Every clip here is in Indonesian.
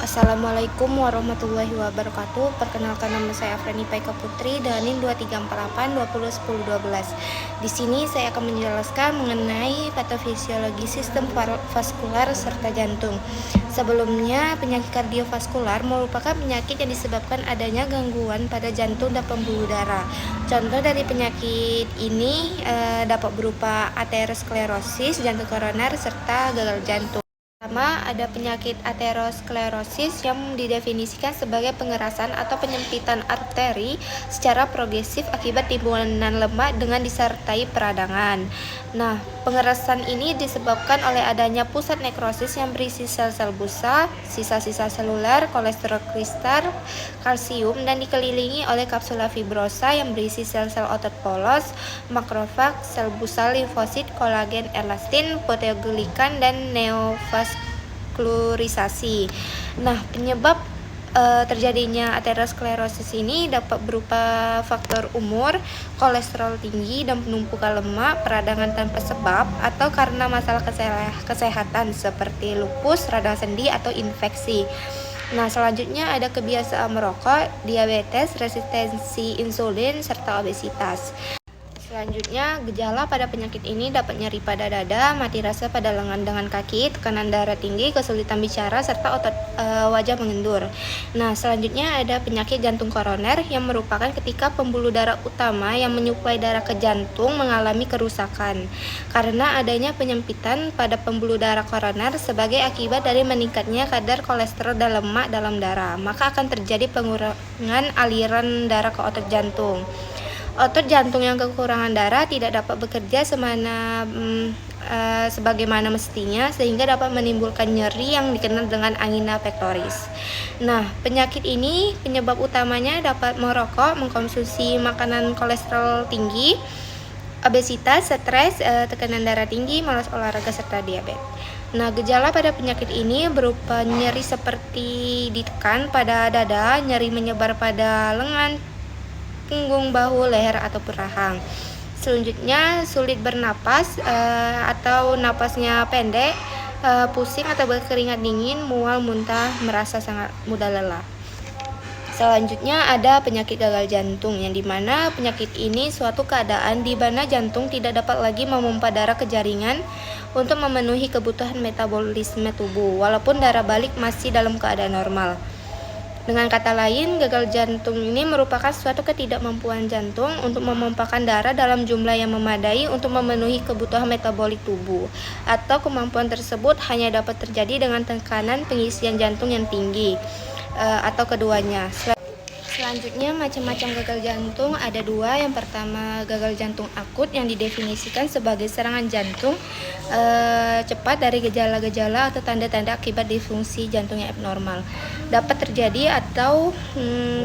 Assalamualaikum warahmatullahi wabarakatuh. Perkenalkan, nama saya Afrani Paika Putri dan NIM 2348 201012. Di sini saya akan menjelaskan mengenai patofisiologi sistem vaskular serta jantung. Sebelumnya, penyakit kardiovaskular merupakan penyakit yang disebabkan adanya gangguan pada jantung dan pembuluh darah. Contoh dari penyakit ini dapat berupa aterosklerosis, jantung koroner, serta gagal jantung. Pertama, ada penyakit aterosklerosis yang didefinisikan sebagai pengerasan atau penyempitan arteri secara progresif akibat timbunan lemak dengan disertai peradangan. Nah, pengerasan ini disebabkan oleh adanya pusat nekrosis yang berisi sel-sel busa, sisa-sisa seluler, kolesterol kristal, kalsium, dan dikelilingi oleh kapsula fibrosa yang berisi sel-sel otot polos, makrofag, sel busa, limfosit, kolagen, elastin, proteoglikan, dan neovaskularisasi. Nah, penyebab terjadinya aterosklerosis ini dapat berupa faktor umur, kolesterol tinggi, dan penumpukan lemak, peradangan tanpa sebab, atau karena masalah kesehatan seperti lupus, radang sendi, atau infeksi. Nah, selanjutnya ada kebiasaan merokok, diabetes, resistensi insulin, serta obesitas. Selanjutnya, gejala pada penyakit ini dapat nyeri pada dada, mati rasa pada lengan dengan kaki, tekanan darah tinggi, kesulitan bicara, serta otot wajah mengendur. Nah, selanjutnya ada penyakit jantung koroner yang merupakan ketika pembuluh darah utama yang menyuplai darah ke jantung mengalami kerusakan karena adanya penyempitan pada pembuluh darah koroner sebagai akibat dari meningkatnya kadar kolesterol dan lemak dalam darah. Maka akan terjadi pengurangan aliran darah ke otot jantung. Otot jantung yang kekurangan darah tidak dapat bekerja sebagaimana mestinya, sehingga dapat menimbulkan nyeri yang dikenal dengan angina pectoris. Nah, penyakit ini penyebab utamanya dapat merokok, mengkonsumsi makanan kolesterol tinggi, obesitas, stres, tekanan darah tinggi, malas olahraga, serta diabetes. Nah, gejala pada penyakit ini berupa nyeri seperti ditekan pada dada, nyeri menyebar pada lengan, punggung, bahu, leher, ataupun rahang. Selanjutnya, sulit bernapas atau napasnya pendek, pusing atau berkeringat dingin, mual, muntah, merasa sangat mudah lelah. Selanjutnya ada penyakit gagal jantung, yang dimana penyakit ini suatu keadaan di mana jantung tidak dapat lagi memompa darah ke jaringan untuk memenuhi kebutuhan metabolisme tubuh, walaupun darah balik masih dalam keadaan normal. Dengan kata lain, gagal jantung ini merupakan suatu ketidakmampuan jantung untuk memompakan darah dalam jumlah yang memadai untuk memenuhi kebutuhan metabolik tubuh, atau kemampuan tersebut hanya dapat terjadi dengan tekanan pengisian jantung yang tinggi, atau keduanya. Selanjutnya, macam-macam gagal jantung ada dua. Yang pertama, gagal jantung akut yang didefinisikan sebagai serangan jantung cepat dari gejala-gejala atau tanda-tanda akibat disfungsi jantung yang abnormal. Dapat terjadi atau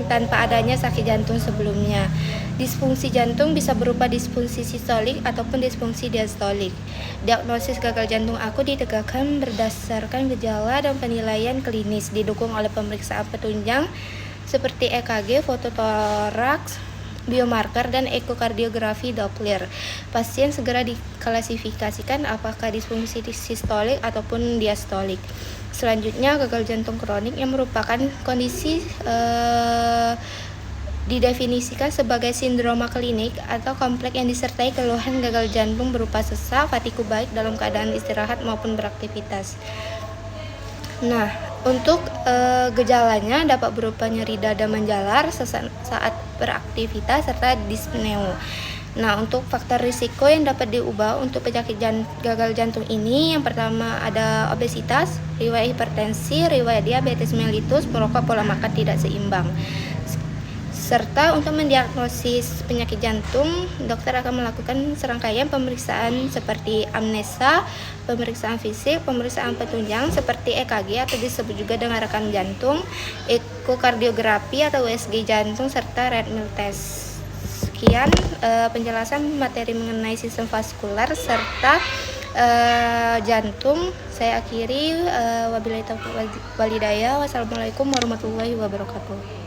tanpa adanya sakit jantung sebelumnya. Disfungsi jantung bisa berupa disfungsi sistolik ataupun disfungsi diastolik. Diagnosis gagal jantung akut ditegakkan berdasarkan gejala dan penilaian klinis, didukung oleh pemeriksaan penunjang seperti EKG, fototoraks, biomarker, dan ekokardiografi Doppler. Pasien segera diklasifikasikan apakah disfungsi sistolik ataupun diastolik. Selanjutnya, gagal jantung kronik yang merupakan kondisi didefinisikan sebagai sindroma klinik atau kompleks yang disertai keluhan gagal jantung berupa sesak, fatigue baik dalam keadaan istirahat maupun beraktivitas. Nah, untuk gejalanya dapat berupa nyeri dada menjalar saat beraktivitas serta dyspnea. Nah, untuk faktor risiko yang dapat diubah untuk penyakit gagal jantung ini, yang pertama ada obesitas, riwayat hipertensi, riwayat diabetes mellitus, merokok, pola makan tidak seimbang. Serta untuk mendiagnosis penyakit jantung, dokter akan melakukan serangkaian pemeriksaan seperti amnesa, pemeriksaan fisik, pemeriksaan penunjang seperti EKG atau disebut juga dengan rekam jantung, ekokardiografi atau USG jantung, serta Redmill test. Sekian penjelasan materi mengenai sistem vaskular serta jantung. Saya akhiri, wabillahi taufiq wal hidayah. Wassalamualaikum warahmatullahi wabarakatuh.